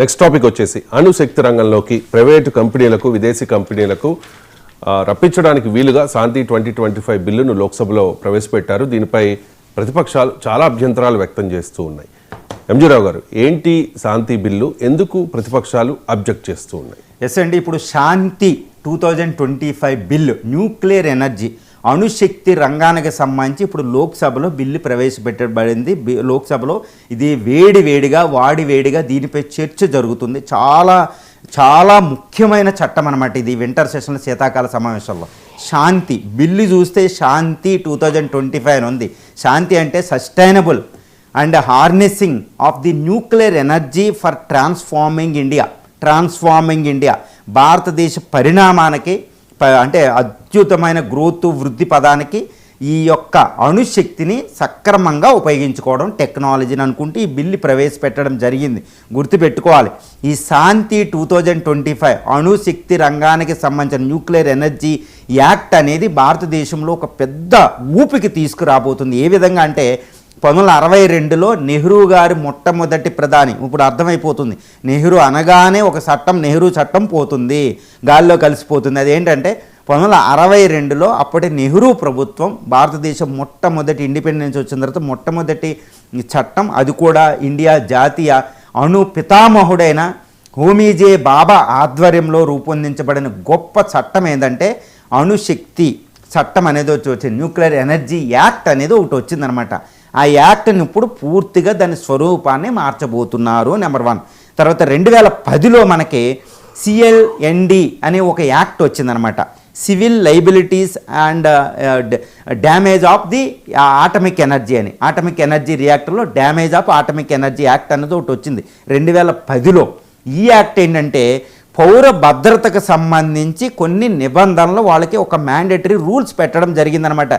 Next topic వచ్చేసి అణుశక్తి రంగంలోకి private కంపెనీలకు విదేశీ కంపెనీలకు రప్పించడానికి వీలుగా శాంతి 2025 బిల్లును లోక్సభలో ప్రవేశపెట్టారు. దీనిపై ప్రతిపక్షాలు చాలా అభ్యంతరాలు వ్యక్తం చేస్తూ ఉన్నాయి. ఎంజీరావు గారు, ఏంటి శాంతి బిల్లు, ఎందుకు ప్రతిపక్షాలు అబ్జెక్ట్ చేస్తూ ఉన్నాయి? ఎస్ అండి, ఇప్పుడు శాంతి 2025 బిల్లు న్యూక్లియర్ ఎనర్జీ అణుశక్తి రంగానికి సంబంధించి ఇప్పుడు లోక్సభలో బిల్లు ప్రవేశపెట్టబడింది. లోక్సభలో ఇది వేడివేడిగా దీనిపై చర్చ జరుగుతుంది. చాలా ముఖ్యమైన చట్టం అన్నమాట ఇది. వింటర్ సెషన్ శీతాకాల సమావేశంలో శాంతి బిల్లు చూస్తే శాంతి 2025 అని ఉంది. శాంతి అంటే sustainable and harnessing of the nuclear energy for transforming India భారతదేశ పరిణామానికి అంటే అద్భుతమైన గ్రోత్ వృద్ధి పదానికి ఈ యొక్క అణుశక్తిని సక్రమంగా ఉపయోగించుకోవడం టెక్నాలజీని అనుకుంటే ఈ బిల్లు ప్రవేశపెట్టడం జరిగింది. గుర్తుపెట్టుకోవాలి, ఈ శాంతి 2025 అణుశక్తి రంగానికి సంబంధించిన న్యూక్లియర్ ఎనర్జీ యాక్ట్ అనేది భారతదేశంలో ఒక పెద్ద ఊపికి తీసుకురాబోతుంది. ఏ విధంగా అంటే 1962లో నెహ్రూ గారి మొట్టమొదటి ప్రధాని, ఇప్పుడు అర్థమైపోతుంది నెహ్రూ అనగానే ఒక చట్టం, నెహ్రూ చట్టం పోతుంది, గాల్లో కలిసిపోతుంది. అదేంటంటే 1962లో అప్పటి నెహ్రూ ప్రభుత్వం భారతదేశం మొట్టమొదటి ఇండిపెండెన్స్ వచ్చిన తర్వాత మొట్టమొదటి చట్టం, అది కూడా ఇండియా జాతీయ అణు పితామహుడైన హోమీజే బాబా ఆధ్వర్యంలో రూపొందించబడిన గొప్ప చట్టం ఏంటంటే అణుశక్తి చట్టం అనేది వచ్చింది. న్యూక్లియర్ ఎనర్జీ యాక్ట్ అనేది ఒకటి వచ్చిందనమాట. ఆ యాక్ట్ని ఇప్పుడు పూర్తిగా దాని స్వరూపాన్ని మార్చబోతున్నారు. నెంబర్ 1. తర్వాత 2010లో మనకి CLND అనే ఒక యాక్ట్ వచ్చిందనమాట. Civil liabilities and damage of the atomic energy అని, ఆటమిక్ ఎనర్జీ రియాక్టర్లో damage of atomic energy act అనేది ఒకటి వచ్చింది 2010లో. ఈ యాక్ట్ ఏంటంటే పౌర భద్రతకు సంబంధించి కొన్ని నిబంధనలు వాళ్ళకి ఒక మ్యాండేటరీ రూల్స్ పెట్టడం జరిగిందనమాట,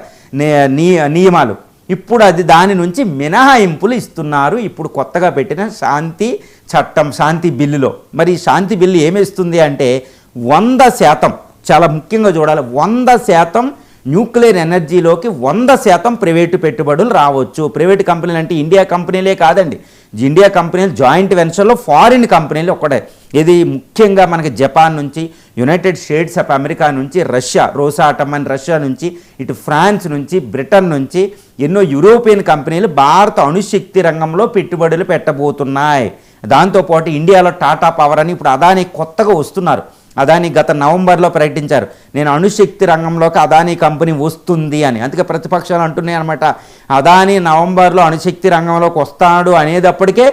నియమాలు. ఇప్పుడు అది దాని నుంచి మినహాయింపులు ఇస్తున్నారు ఇప్పుడు కొత్తగా పెట్టిన శాంతి చట్టం, శాంతి బిల్లులో. మరి శాంతి బిల్లు ఏమిస్తుంది అంటే 100%, చాలా ముఖ్యంగా చూడాలి, 100% న్యూక్లియర్ ఎనర్జీలోకి 100% ప్రైవేటు పెట్టుబడులు రావచ్చు. ప్రైవేటు కంపెనీలు అంటే ఇండియా కంపెనీలే కాదండి, ఇండియా కంపెనీలు జాయింట్ వెంచర్లో ఫారిన్ కంపెనీలు ఒకటే. ఇది ముఖ్యంగా మనకి జపాన్ నుంచి, యునైటెడ్ స్టేట్స్ ఆఫ్ అమెరికా నుంచి, రష్యా రోసాటమ్ అని రష్యా నుంచి, ఇటు ఫ్రాన్స్ నుంచి, బ్రిటన్ నుంచి ఎన్నో యూరోపియన్ కంపెనీలు భారత అణుశక్తి రంగంలో పెట్టుబడులు పెట్టబోతున్నాయి. దాంతోపాటు ఇండియాలో టాటా పవర్ అని ఇప్పుడు అదానీ కొత్తగా వస్తున్నారు. అదానీ గత నవంబర్లో ప్రకటించారు, నేను అణుశక్తి రంగంలోకి అదానీ కంపెనీ వస్తుంది అని. అందుకే ప్రతిపక్షాలు అంటున్నాయి అనమాట, అదానీ నవంబర్లో అణుశక్తి రంగంలోకి వస్తాడు అనేటప్పటికే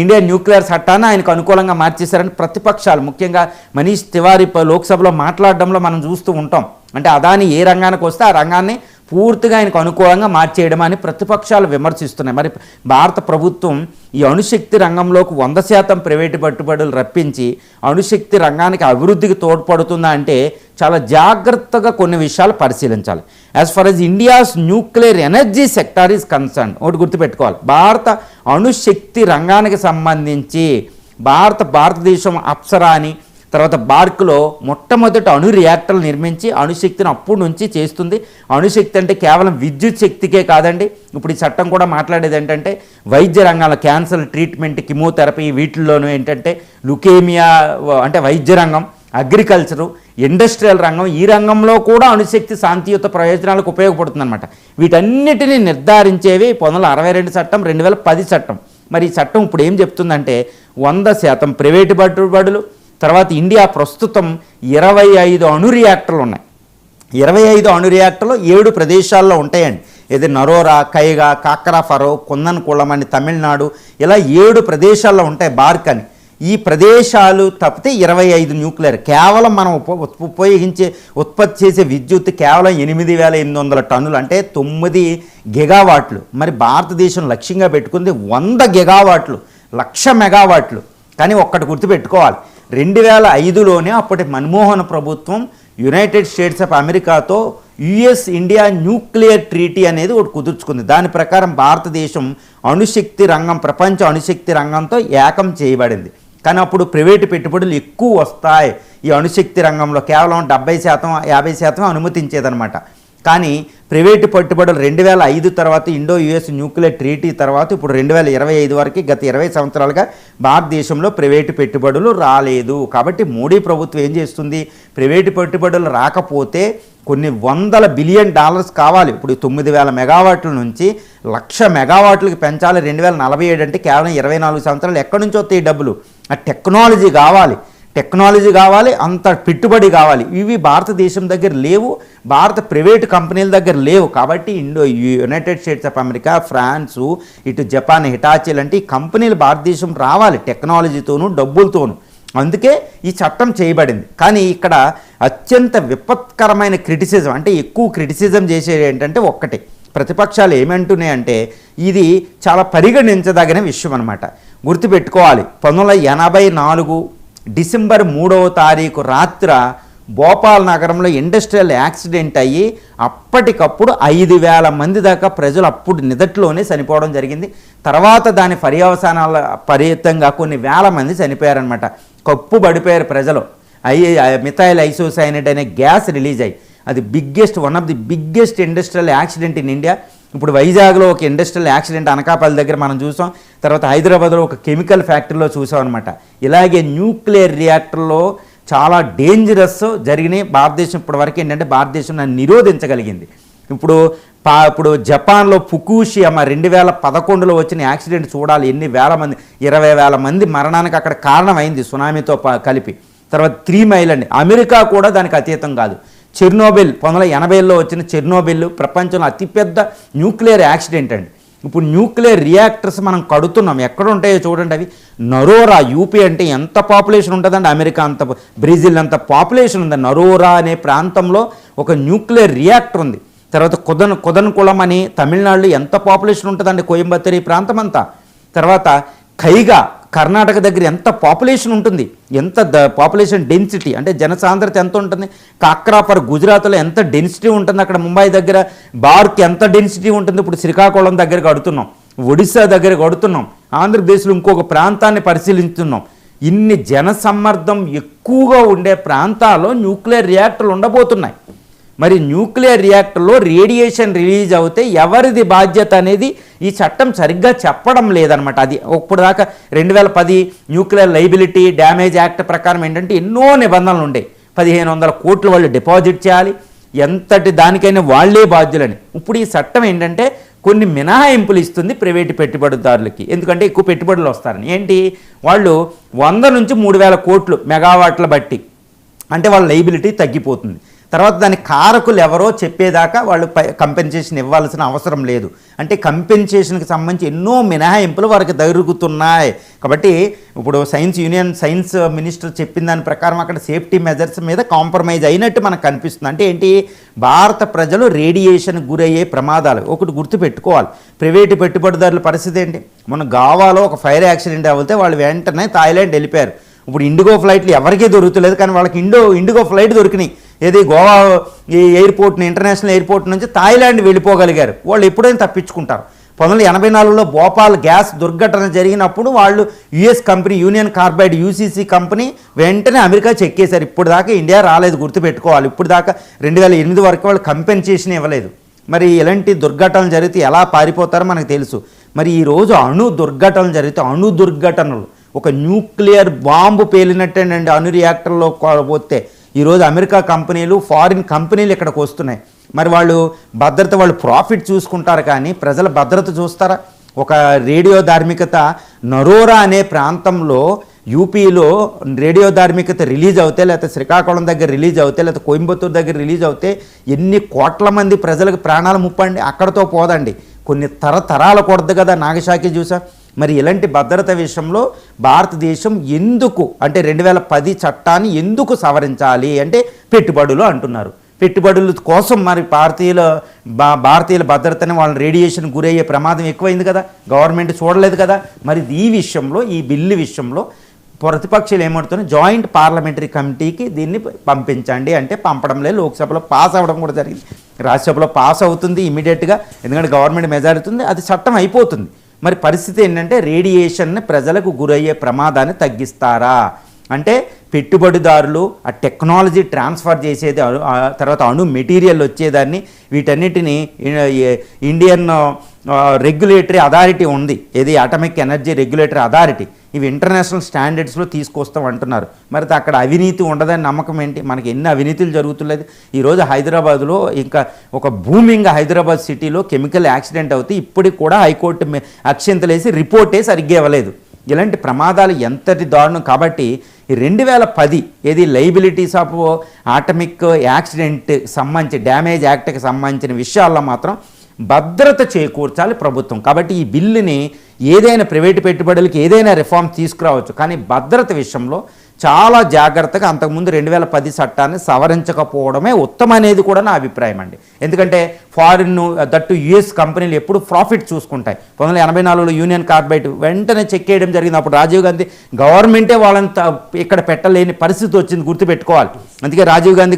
ఇండియా న్యూక్లియర్ చట్టాన్ని ఆయనకు అనుకూలంగా మార్చేశారని ప్రతిపక్షాలు, ముఖ్యంగా మనీష్ తివారీ లోక్సభలో మాట్లాడడంలో మనం చూస్తూ ఉంటాం. అంటే అదానీ ఏ రంగానికి వస్తే ఆ రంగాన్ని పూర్తిగా ఆయనకు అనుకూలంగా మార్చేయడం అని ప్రతిపక్షాలు విమర్శిస్తున్నాయి. మరి భారత ప్రభుత్వం ఈ అణుశక్తి రంగంలోకి 100% ప్రైవేటు పెట్టుబడులు రప్పించి అణుశక్తి రంగానికి అభివృద్ధికి తోడ్పడుతుందా అంటే చాలా జాగ్రత్తగా కొన్ని విషయాలు పరిశీలించాలి. As far as India's nuclear energy sector is concern, ఒకటి గుర్తుపెట్టుకోవాలి, భారత అణుశక్తి రంగానికి సంబంధించి భారతదేశం అప్సరా అని, తర్వాత బార్క్లో మొట్టమొదటి అణు రియాక్టర్లు నిర్మించి అణుశక్తిని అప్పటి నుంచి చేస్తుంది. అణుశక్తి అంటే కేవలం విద్యుత్ శక్తికే కాదండి, ఇప్పుడు ఈ చట్టం కూడా మాట్లాడేది ఏంటంటే వైద్య రంగాల క్యాన్సర్ ట్రీట్మెంట్, కిమోథెరపీ, వీటిల్లోనూ ఏంటంటే లుకేమియా అంటే వైద్య రంగం, అగ్రికల్చరు, ఇండస్ట్రియల్ రంగం, ఈ రంగంలో కూడా అణుశక్తి శాంతియుత ప్రయోజనాలకు ఉపయోగపడుతుంది అనమాట. వీటన్నిటిని నిర్ధారించేవి 1962 చట్టం, 2010 చట్టం. మరి ఈ చట్టం ఇప్పుడు ఏం చెప్తుందంటే 100% ప్రైవేటు పెట్టుబడులు. తర్వాత ఇండియా ప్రస్తుతం 25 అణు రియాక్టర్లు ఉన్నాయి. 25 అణు రియాక్టర్లు 7 ప్రదేశాల్లో ఉంటాయండి. ఇది నరోరా, కైగా, కాకరాఫరో, కుందన్కుళం అని తమిళనాడు, ఇలా 7 ప్రదేశాల్లో ఉంటాయి బార్క్ అని. ఈ ప్రదేశాలు తప్పితే 25 న్యూక్లియర్. కేవలం మనం ఉత్పత్తి చేసే విద్యుత్ కేవలం 8,800 టన్నులు, అంటే 9 గిగావాట్లు. మరి భారతదేశం లక్ష్యంగా పెట్టుకుంది 100 గిగావాట్లు, 1,00,000 మెగావాట్లు. కానీ ఒక్కటి గుర్తుపెట్టుకోవాలి, 2005లోనే అప్పటి మన్మోహన్ ప్రభుత్వం యునైటెడ్ స్టేట్స్ ఆఫ్ అమెరికాతో US ఇండియా న్యూక్లియర్ ట్రీటీ అనేది ఒకటి కుదుర్చుకుంది. దాని ప్రకారం భారతదేశం అణుశక్తి రంగం, ప్రపంచ అణుశక్తి రంగంతో ఏకం చేయబడింది. కానీ అప్పుడు ప్రైవేటు పెట్టుబడులు ఎక్కువ వస్తాయి ఈ అణుశక్తి రంగంలో, కేవలం 70%, 50% అనుమతించేదనమాట. కానీ ప్రైవేటు పెట్టుబడులు 2005 తర్వాత ఇండో యుఎస్ న్యూక్లియర్ ట్రీటీ తర్వాత ఇప్పుడు 2025 వరకు గత 20 సంవత్సరాలుగా భారతదేశంలో ప్రైవేటు పెట్టుబడులు రాలేదు. కాబట్టి మోడీ ప్రభుత్వం ఏం చేస్తుంది, ప్రైవేటు పెట్టుబడులు రాకపోతే కొన్ని $100 బిలియన్ కావాలి. ఇప్పుడు 9,000 మెగావాట్ల నుంచి 1,00,000 మెగావాట్లకి పెంచాలి 2047 అంటే కేవలం 24 సంవత్సరాలు. ఎక్కడి నుంచి వస్తాయి డబ్బులు? ఆ టెక్నాలజీ కావాలి, అంత పెట్టుబడి కావాలి. ఇవి భారతదేశం దగ్గర లేవు, భారత ప్రైవేటు కంపెనీల దగ్గర లేవు. కాబట్టి United States of America, France, ఇటు జపాన్, హిటాచీ లాంటి ఈ కంపెనీలు భారతదేశం రావాలి టెక్నాలజీతోనూ డబ్బులతోనూ. అందుకే ఈ చట్టం చేయబడింది. కానీ ఇక్కడ అత్యంత విపత్కరమైన క్రిటిసిజం, అంటే ఎక్కువ క్రిటిసిజం చేసేది ఏంటంటే ఒక్కటే, ప్రతిపక్షాలు ఏమంటున్నాయంటే ఇది చాలా పరిగణించదగిన విషయం అనమాట. గుర్తుపెట్టుకోవాలి, 1984 డిసెంబర్ 3వ తారీఖు రాత్ర భోపాల్ నగరంలో ఇండస్ట్రియల్ యాక్సిడెంట్ అయ్యి అప్పటికప్పుడు 5,000 మంది దాకా ప్రజలు అప్పుడు నిదట్లోనే చనిపోవడం జరిగింది. తర్వాత దాని పర్యవసానాల ఫలితంగా కొన్ని వేల మంది చనిపోయారనమాట. కప్పు పడిపోయారు ప్రజలు. మిథైల్ ఐసోసైనైడ్ అనే గ్యాస్ రిలీజ్ అయ్యి అది one of the biggest industrial accident in India. ఇప్పుడు వైజాగ్లో ఒక ఇండస్ట్రియల్ యాక్సిడెంట్ అనకాపల్లి దగ్గర మనం చూసాం, తర్వాత హైదరాబాద్లో ఒక కెమికల్ ఫ్యాక్టరీలో చూసాం అనమాట. ఇలాగే న్యూక్లియర్ రియాక్టర్లో చాలా డేంజరస్ జరిగినాయి. భారతదేశం ఇప్పటివరకు ఏంటంటే భారతదేశం నిరోధించగలిగింది. ఇప్పుడు జపాన్లో ఫుకుషియమా 2011లో వచ్చిన యాక్సిడెంట్ చూడాలి, ఎన్ని వేల మంది, 20,000 మంది మరణానికి అక్కడ కారణమైంది సునామీతో కలిపి. తర్వాత 3 మైల్ అండి, అమెరికా కూడా దానికి అతీతం కాదు. చెర్నోబిల్ 1980లో వచ్చిన చెర్నోబిల్ ప్రపంచంలో అతిపెద్ద న్యూక్లియర్ యాక్సిడెంట్ అండి. ఇప్పుడు న్యూక్లియర్ రియాక్టర్స్ మనం కడుతున్నాం, ఎక్కడ ఉంటాయో చూడండి. అవి నరోరా, యూపీ అంటే ఎంత పాపులేషన్ ఉంటుందండి, అమెరికా అంత, బ్రెజిల్ అంత పాపులేషన్ ఉంది. నరోరా అనే ప్రాంతంలో ఒక న్యూక్లియర్ రియాక్టర్ ఉంది. తర్వాత కుదన్కుళం అని తమిళనాడులో ఎంత పాపులేషన్ ఉంటుందండి, కోయంబత్తూరు ఈ ప్రాంతం అంతా. తర్వాత కైగా కర్ణాటక దగ్గర ఎంత పాపులేషన్ ఉంటుంది, ఎంత పాపులేషన్ డెన్సిటీ అంటే జనసాంద్రత ఎంత ఉంటుంది. కాక్రాపర్ గుజరాత్లో ఎంత డెన్సిటీ ఉంటుంది, అక్కడ ముంబై దగ్గర బార్క్ ఎంత డెన్సిటీ ఉంటుంది. ఇప్పుడు శ్రీకాకుళం దగ్గర కడుతున్నాం, ఒడిశా దగ్గర కడుతున్నాం, ఆంధ్రప్రదేశ్లో ఇంకొక ప్రాంతాన్ని పరిశీలిస్తున్నాం. ఇన్ని జనసమ్మర్దం ఎక్కువగా ఉండే ప్రాంతాల్లో న్యూక్లియర్ రియాక్టర్లు ఉండబోతున్నాయి. మరి న్యూక్లియర్ రియాక్టర్లో రేడియేషన్ రిలీజ్ అవుతే ఎవరిది బాధ్యత అనేది ఈ చట్టం సరిగ్గా చెప్పడం లేదనమాట. అది ఇప్పుడు దాకా 2010 న్యూక్లియర్ లైబిలిటీ డ్యామేజ్ యాక్ట్ ప్రకారం ఏంటంటే ఎన్నో నిబంధనలు ఉండే. 1,500 కోట్లు వాళ్ళు డిపాజిట్ చేయాలి, ఎంతటి దానికైనా వాళ్లే బాధ్యులని. ఇప్పుడు ఈ చట్టం ఏంటంటే కొన్ని మినహాయింపులు ఇస్తుంది ప్రైవేటు పెట్టుబడిదారులకి, ఎందుకంటే ఎక్కువ పెట్టుబడులు వస్తారని. ఏంటి, వాళ్ళు 100 నుంచి 3,000 కోట్లు మెగావాట్ల బట్టి, అంటే వాళ్ళ లైబిలిటీ తగ్గిపోతుంది. తర్వాత దాని కారకులు ఎవరో చెప్పేదాకా వాళ్ళు కంపెన్సేషన్ ఇవ్వాల్సిన అవసరం లేదు. అంటే కంపెన్సేషన్కి సంబంధించి ఎన్నో మినహాయింపులు వారికి దొరుకుతున్నాయి. కాబట్టి ఇప్పుడు సైన్స్ మినిస్టర్ చెప్పిన దాని ప్రకారం అక్కడ సేఫ్టీ మెజర్స్ మీద కాంప్రమైజ్ అయినట్టు మనకు కనిపిస్తుంది. అంటే ఏంటి, భారత ప్రజలు రేడియేషన్ గురయ్యే ప్రమాదాలు ఒకటి గుర్తుపెట్టుకోవాలి. ప్రైవేటు పెట్టుబడిదారుల పరిస్థితి ఏంటి, మన గోవాలో ఒక ఫైర్ యాక్సిడెంట్ అవుతే వాళ్ళు వెంటనే థాయిలాండ్ వెళ్ళిపోయారు. ఇప్పుడు ఇండిగో ఫ్లైట్లు ఎవరికీ దొరుకుతలేదు, కానీ వాళ్ళకి ఇండిగో ఫ్లైట్ దొరికినాయి. ఏది గోవా ఈ ఎయిర్పోర్ట్ని, ఇంటర్నేషనల్ ఎయిర్పోర్ట్ నుంచి థాయిలాండ్ వెళ్ళిపోగలిగారు. వాళ్ళు ఎప్పుడైనా తప్పించుకుంటారు. 1984లో భోపాల్ గ్యాస్ దుర్ఘటన జరిగినప్పుడు వాళ్ళు US company union carbide UCC company వెంటనే అమెరికా చెక్కేశారు. ఇప్పుడు దాకా ఇండియా రాలేదు, గుర్తుపెట్టుకోవాలి. ఇప్పుడు దాకా 2008 వరకు వాళ్ళు కంపెన్సేషన్ ఇవ్వలేదు. మరి ఇలాంటి దుర్ఘటనలు జరిగితే ఎలా పారిపోతారో మనకు తెలుసు. మరి ఈరోజు దుర్ఘటనలు జరిగితే దుర్ఘటనలు ఒక న్యూక్లియర్ బాంబు పేలినట్టేనండి అణు రియాక్టర్లో పోతే. ఈరోజు అమెరికా కంపెనీలు, ఫారిన్ కంపెనీలు ఇక్కడికి వస్తున్నాయి. మరి వాళ్ళు భద్రత, వాళ్ళు ప్రాఫిట్ చూసుకుంటారు కానీ ప్రజల భద్రత చూస్తారా? ఒక రేడియో ధార్మికత నరోరా అనే ప్రాంతంలో యూపీలో రేడియో ధార్మికత రిలీజ్ అవుతే, లేకపోతే శ్రీకాకుళం దగ్గర రిలీజ్ అవుతే, లేకపోతే కోయంబత్తూరు దగ్గర రిలీజ్ అవుతే ఎన్ని కోట్ల మంది ప్రజలకు ప్రాణాలు ముప్పండి. అక్కడతో పోదండి, కొన్ని తరతరాలు కొడదు కదా. నాగశాఖి చూసా. మరి ఇలాంటి భద్రత విషయంలో భారతదేశం ఎందుకు అంటే 2010 చట్టాన్ని ఎందుకు సవరించాలి అంటే పెట్టుబడులు అంటున్నారు. పెట్టుబడుల కోసం మరి భారతీయుల భద్రతని వాళ్ళ రేడియేషన్ గురయ్యే ప్రమాదం ఎక్కువైంది కదా, గవర్నమెంట్ చూడలేదు కదా. మరి ఈ విషయంలో, ఈ బిల్లు విషయంలో ప్రతిపక్షాలు ఏమంటున్నాయి, జాయింట్ పార్లమెంటరీ కమిటీకి దీన్ని పంపించండి అంటే పంపడం లేదు. లోక్సభలో పాస్ అవ్వడం కూడా జరిగింది, రాజ్యసభలో పాస్ అవుతుంది ఇమీడియట్గా, ఎందుకంటే గవర్నమెంట్ మెజారిటీ ఉంది, అది చట్టం అయిపోతుంది. మరి పరిస్థితి ఏంటంటే రేడియేషన్ని ప్రజలకు గురయ్యే ప్రమాదాన్ని తగ్గిస్తారా అంటే పెట్టుబడిదారులు ఆ టెక్నాలజీ ట్రాన్స్ఫర్ చేసేది తర్వాత అణు మెటీరియల్ వచ్చేదాన్ని వీటన్నిటిని ఇండియన్ రెగ్యులేటరీ అథారిటీ ఉంది, ఏది అటామిక్ ఎనర్జీ రెగ్యులేటరీ అథారిటీ, ఇవి ఇంటర్నేషనల్ స్టాండర్డ్స్లో తీసుకొస్తాం అంటున్నారు. మరి అక్కడ అవినీతి ఉండదని నమ్మకం ఏంటి? మనకి ఎన్ని అవినీతులు జరుగుతులేదు. ఈరోజు హైదరాబాద్లో ఇంకా ఒక బూమింగ్ హైదరాబాద్ సిటీలో కెమికల్ యాక్సిడెంట్ అవుతే ఇప్పటికి కూడా హైకోర్టు అక్షింతలేసి రిపోర్టే సరిగ్గా ఇవ్వలేదు. ఇలాంటి ప్రమాదాలు ఎంతటి దారుణం. కాబట్టి ఈ 2010 ఏది లైబిలిటీస్ ఆఫ్ ఆటమిక్ యాక్సిడెంట్ సంబంధించి డ్యామేజ్ యాక్ట్కి సంబంధించిన విషయాల్లో మాత్రం భద్రత చేకూర్చాలి ప్రభుత్వం. కాబట్టి ఈ బిల్లుని ఏదైనా ప్రైవేటు పెట్టుబడులకి ఏదైనా రిఫార్మ్ తీసుకురావచ్చు, కానీ భద్రత విషయంలో చాలా జాగ్రత్తగా అంతకుముందు 2010 చట్టాన్ని సవరించకపోవడమే ఉత్తమం అనేది కూడా నా అభిప్రాయం అండి. ఎందుకంటే ఫారిన్ దట్టు యుఎస్ కంపెనీలు ఎప్పుడు ప్రాఫిట్ చూసుకుంటాయి. 1984లో యూనియన్ కార్బైడ్ వెంటనే చెక్ చేయడం జరిగింది. అప్పుడు రాజీవ్ గాంధీ గవర్నమెంటే వాళ్ళని ఇక్కడ పెట్టలేని పరిస్థితి వచ్చింది, గుర్తుపెట్టుకోవాలి. అందుకే రాజీవ్ గాంధీ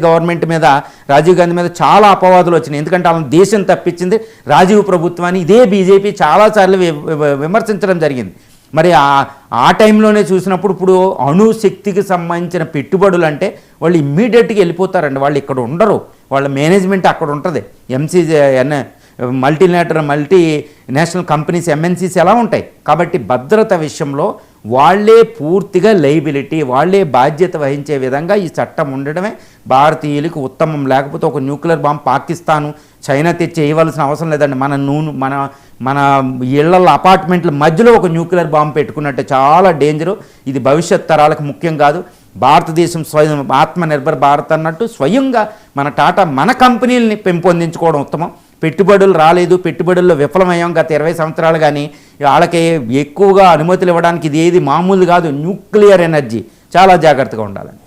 మీద చాలా అపవాదులు వచ్చినాయి. ఎందుకంటే వాళ్ళని దేశం తప్పించింది రాజీవ్ ప్రభుత్వాన్ని ఇదే బీజేపీ చాలాసార్లు విమర్శించడం జరిగింది. మరి ఆ టైంలోనే చూసినప్పుడు ఇప్పుడు అణుశక్తికి సంబంధించిన పెట్టుబడులు అంటే వాళ్ళు ఇమ్మీడియట్గా వెళ్ళిపోతారండి. వాళ్ళు ఇక్కడ ఉండరు, వాళ్ళ మేనేజ్మెంట్ అక్కడ ఉంటుంది. మల్టీనేషనల్ కంపెనీస్ ఎంఎన్సీస్ ఎలా ఉంటాయి. కాబట్టి భద్రత విషయంలో వాళ్ళే పూర్తిగా లైబిలిటీ, వాళ్ళే బాధ్యత వహించే విధంగా ఈ చట్టం ఉండడమే భారతీయులకు ఉత్తమం. లేకపోతే ఒక న్యూక్లియర్ బాంబ్ పాకిస్తాను చైనా తెచ్చి వేయవలసిన అవసరం లేదండి. మన ఇళ్ల అపార్ట్మెంట్ల మధ్యలో ఒక న్యూక్లియర్ బాంబు పెట్టుకున్నట్టే చాలా డేంజరు. ఇది భవిష్యత్ తరాలకు ముఖ్యం కాదు. భారతదేశం స్వయం ఆత్మనిర్భర్ భారత్ అన్నట్టు స్వయంగా మన టాటా మన కంపెనీలని పెంపొందించుకోవడం ఉత్తమం. పెట్టుబడులు రాలేదు, పెట్టుబడుల్లో విఫలమయ్యాం గత 20 సంవత్సరాలు, కానీ వాళ్ళకి ఎక్కువగా అనుమతులు ఇవ్వడానికి ఇది ఏది మామూలు కాదు. న్యూక్లియర్ ఎనర్జీ చాలా జాగ్రత్తగా ఉండాలని.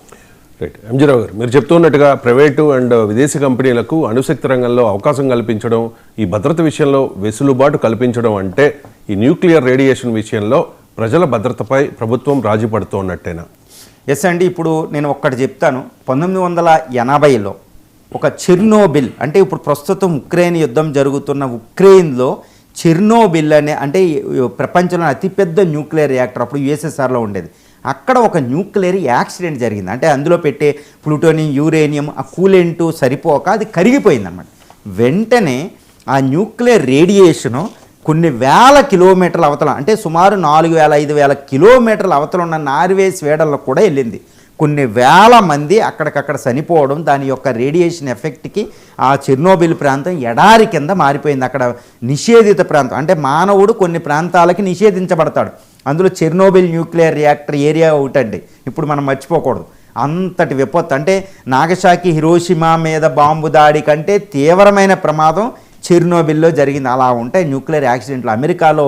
రైట్. ఎంజీరావు గారు, మీరు చెప్తున్నట్టుగా ప్రైవేటు అండ్ విదేశీ కంపెనీలకు అణుశక్తి రంగంలో అవకాశం కల్పించడం, ఈ భద్రత విషయంలో వెసులుబాటు కల్పించడం అంటే ఈ న్యూక్లియర్ రేడియేషన్ విషయంలో ప్రజల భద్రతపై ప్రభుత్వం రాజీ పడుతున్నట్టేనా? ఎస్ అండి. ఇప్పుడు నేను ఒక్కటి చెప్తాను. 1980లో ఒక చెర్నోబిల్ అంటే ఇప్పుడు ప్రస్తుతం ఉక్రెయిన్ యుద్ధం జరుగుతున్న ఉక్రెయిన్లో చెర్నోబిల్ అంటే ప్రపంచంలో అతిపెద్ద న్యూక్లియర్ రియాక్టర్ అప్పుడు యుఎస్ఎస్ఆర్లో ఉండేది. అక్కడ ఒక న్యూక్లియర్ యాక్సిడెంట్ జరిగింది. అంటే అందులో పెట్టే ప్లూటోనియం, యూరేనియం ఆ కూలెంటు సరిపోక అది కరిగిపోయింది అన్నమాట. వెంటనే ఆ న్యూక్లియర్ రేడియేషను కొన్ని వేల కిలోమీటర్ల అవతల, అంటే సుమారు 4000-5000 కిలోమీటర్ల అవతల ఉన్న నార్వే, స్వీడన్లో కూడా వెళ్ళింది. కొన్ని వేల మంది అక్కడికక్కడ చనిపోవడం, దాని యొక్క రేడియేషన్ ఎఫెక్ట్కి ఆ చెర్నోబిల్ ప్రాంతం ఎడారి కింద మారిపోయింది. అక్కడ నిషేధిత ప్రాంతం, అంటే మానవుడు కొన్ని ప్రాంతాలకి నిషేధించబడతాడు. అందులో చెర్నోబిల్ న్యూక్లియర్ రియాక్టర్ ఏరియా ఒకటండి. ఇప్పుడు మనం మర్చిపోకూడదు. అంతటి విపత్తు, అంటే నాగసాకి, హిరోషిమా మీద బాంబు దాడి కంటే తీవ్రమైన ప్రమాదం చెర్నోబిల్లో జరిగింది. అలా ఉంటాయి న్యూక్లియర్ యాక్సిడెంట్లు. అమెరికాలో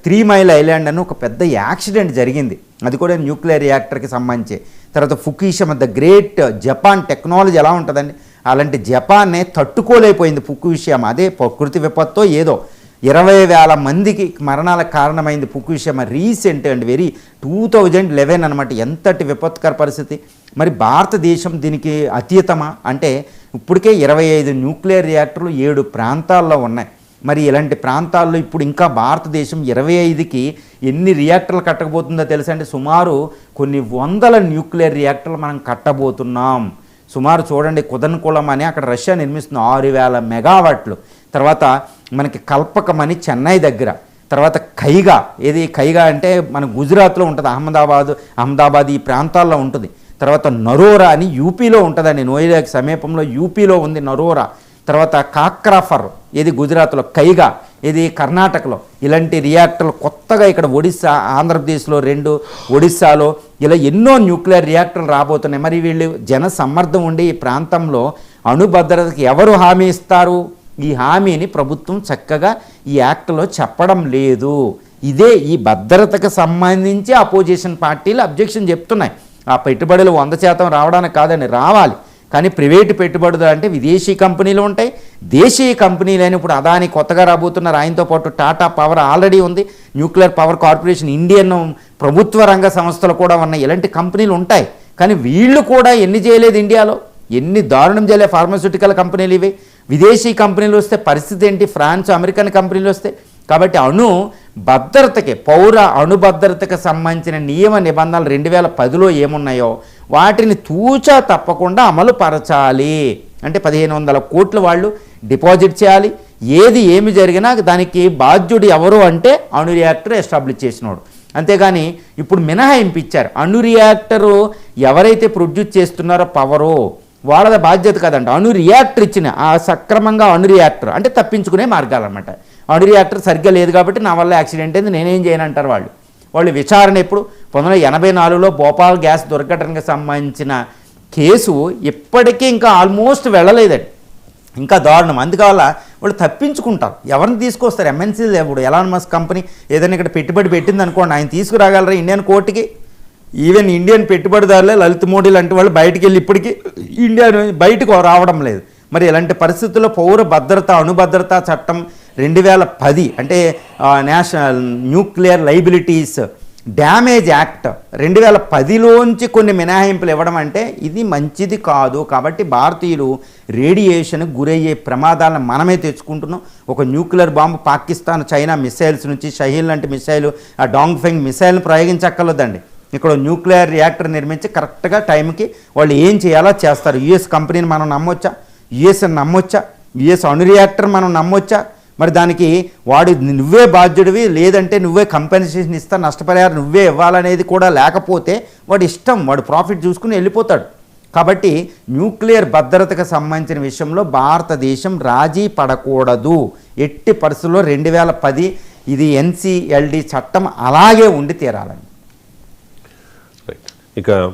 3 మైల్ ఐలాండ్ అని ఒక పెద్ద యాక్సిడెంట్ జరిగింది, అది కూడా న్యూక్లియర్ రియాక్టర్కి సంబంధించి. తర్వాత Fukushima, the great Japan technology ఎలా ఉంటుందండి, అలాంటి జపాన్నే తట్టుకోలేకపోయింది ఫుకుషిమా. అదే ప్రకృతి విపత్తో ఏదో 20,000 మందికి మరణాలకు కారణమైంది ఫుకుషిమా. రీసెంట్ అండ్ 2011 అనమాట. ఎంతటి విపత్కర పరిస్థితి. మరి భారతదేశం దీనికి అతీతమా అంటే ఇప్పటికే 25 న్యూక్లియర్ రియాక్టర్లు 7 ప్రాంతాల్లో ఉన్నాయి. మరి ఇలాంటి ప్రాంతాల్లో ఇప్పుడు ఇంకా భారతదేశం 25కి ఎన్ని రియాక్టర్లు కట్టకపోతుందో తెలుసా అంటే సుమారు కొన్ని వందల న్యూక్లియర్ రియాక్టర్లు మనం కట్టబోతున్నాం. సుమారు చూడండి, కుదన్కుళం అని అక్కడ రష్యా నిర్మిస్తుంది 6000 మెగావాట్లు. తర్వాత మనకి కల్పకం అని చెన్నై దగ్గర, తర్వాత కైగా, కైగా అంటే మన గుజరాత్లో ఉంటుంది, అహ్మదాబాద్ ఈ ప్రాంతాల్లో ఉంటుంది. తర్వాత నరోరా అని యూపీలో ఉంటుందండి, నోయిడాకి సమీపంలో యూపీలో ఉంది నరోరా. తర్వాత కాక్రాఫర్ గుజరాత్లో, కైగా కర్ణాటకలో. ఇలాంటి రియాక్టర్లు కొత్తగా ఇక్కడ ఒడిస్సా, ఆంధ్రప్రదేశ్లో 2, ఒడిస్సాలో ఇలా ఎన్నో న్యూక్లియర్ రియాక్టర్లు రాబోతున్నాయి. మరి వీళ్ళు జన సమ్మర్దం ఉండి ఈ ప్రాంతంలో అణుభద్రతకి ఎవరు హామీ ఇస్తారు? ఈ హామీని ప్రభుత్వం చక్కగా ఈ యాక్ట్లో చెప్పడం లేదు. ఇదే ఈ భద్రతకు సంబంధించి అపోజిషన్ పార్టీలు అబ్జెక్షన్ చెప్తున్నాయి. ఆ పెట్టుబడులు 100% రావడానికి కాదండి, రావాలి. కానీ ప్రైవేటు పెట్టుబడులు అంటే విదేశీ కంపెనీలు ఉంటాయి, దేశీయ కంపెనీలు అయిన ఇప్పుడు అదాని కొత్తగా రాబోతున్నారు. ఆయనతో పాటు టాటా పవర్ ఆల్రెడీ ఉంది, న్యూక్లియర్ పవర్ కార్పొరేషన్, ఇండియన్ ప్రభుత్వ రంగ సంస్థలు కూడా ఉన్నాయి. ఇలాంటి కంపెనీలు ఉంటాయి. కానీ వీళ్ళు కూడా ఎన్ని చేయలేదు ఇండియాలో, ఎన్ని దారుణం చేయలేదు. ఫార్మాస్యూటికల్ కంపెనీలు ఇవి. విదేశీ కంపెనీలు వస్తే పరిస్థితి ఏంటి? ఫ్రాన్స్, అమెరికన్ కంపెనీలు వస్తే కాబట్టి భద్రతకి అణు భద్రతకి సంబంధించిన నియమ నిబంధనలు 2010లో ఏమున్నాయో వాటిని తూచా తప్పకుండా అమలు పరచాలి. అంటే 1500 కోట్లు వాళ్ళు డిపాజిట్ చేయాలి. ఏమి జరిగినా దానికి బాధ్యుడు ఎవరు అంటే అణు రియాక్టర్ ఎస్టాబ్లిష్ చేసినోడు. అంతేగాని ఇప్పుడు మినహాయింపు ఇచ్చారు. అణు రియాక్టరు ఎవరైతే ప్రొడ్యూస్ చేస్తున్నారో పవరు వాళ్ళ బాధ్యత కదంట. అణు రియాక్టర్ ఇచ్చిన సక్రమంగా అణు రియాక్టర్ అంటే తప్పించుకునే మార్గాలు అన్నమాట. అణు రియాక్టర్ సరిగ్గా లేదు కాబట్టి నా వల్ల యాక్సిడెంట్ అయింది నేనేం చేయనంటారు వాళ్ళు విచారణ ఎప్పుడు 1984లో భోపాల్ గ్యాస్ దుర్ఘటనకు సంబంధించిన కేసు ఇప్పటికీ ఇంకా ఆల్మోస్ట్ వెళ్ళలేదండి. ఇంకా దారుణం. అందువల్ల వాళ్ళు తప్పించుకుంటారు. ఎవరిని తీసుకొస్తారు? ఎంఎన్సీలు ఇప్పుడు ఎలాన్ మస్క్ కంపెనీ ఏదైనా ఇక్కడ పెట్టుబడి పెట్టింది అనుకోండి, ఆయన తీసుకురాగలరా ఇండియన్ కోర్టుకి? ఈవెన్ ఇండియన్ పెట్టుబడిదారులే లలిత్ మోడీ లాంటి వాళ్ళు బయటికి వెళ్ళి ఇప్పటికీ ఇండియా బయటకు రావడం లేదు. మరి ఇలాంటి పరిస్థితుల్లో పౌర భద్రత అణుభద్రతా చట్టం 2010 అంటే national nuclear liabilities damage act 2010లోంచి కొన్ని మినహాయింపులు ఇవ్వడం అంటే ఇది మంచిది కాదు. కాబట్టి భారతీయులు రేడియేషన్కి గురయ్యే ప్రమాదాలను మనమే తెచ్చుకుంటున్నాం. ఒక nuclear bomb Pakistan China missiles నుంచి షహీన్ లాంటి మిసైలు ఆ డాంగ్ఫెంగ్ మిసైల్ని ప్రయోగించక్కర్లేదండి. ఇక్కడ న్యూక్లియర్ రియాక్టర్ నిర్మించి కరెక్ట్గా టైంకి వాళ్ళు ఏం చేయాలో చేస్తారు. యుఎస్ కంపెనీని మనం నమ్మొచ్చా? యుఎస్ని నమ్మొచ్చా? యుఎస్ అణు రియాక్టర్ మనం నమ్మొచ్చా? మరి దానికి నువ్వే బాధ్యుడివి, లేదంటే నువ్వే కంపెన్సేషన్ ఇస్తా, నష్టపరిహారం నువ్వే ఇవ్వాలనేది కూడా లేకపోతే వాడి ఇష్టం, వాడు ప్రాఫిట్ చూసుకుని వెళ్ళిపోతాడు. కాబట్టి న్యూక్లియర్ భద్రతకు సంబంధించిన విషయంలో భారతదేశం రాజీ పడకూడదు. ఎట్టి పరిస్థితుల్లో 2010 ఇది NCLD చట్టం అలాగే ఉండి తీరాలని. ఇక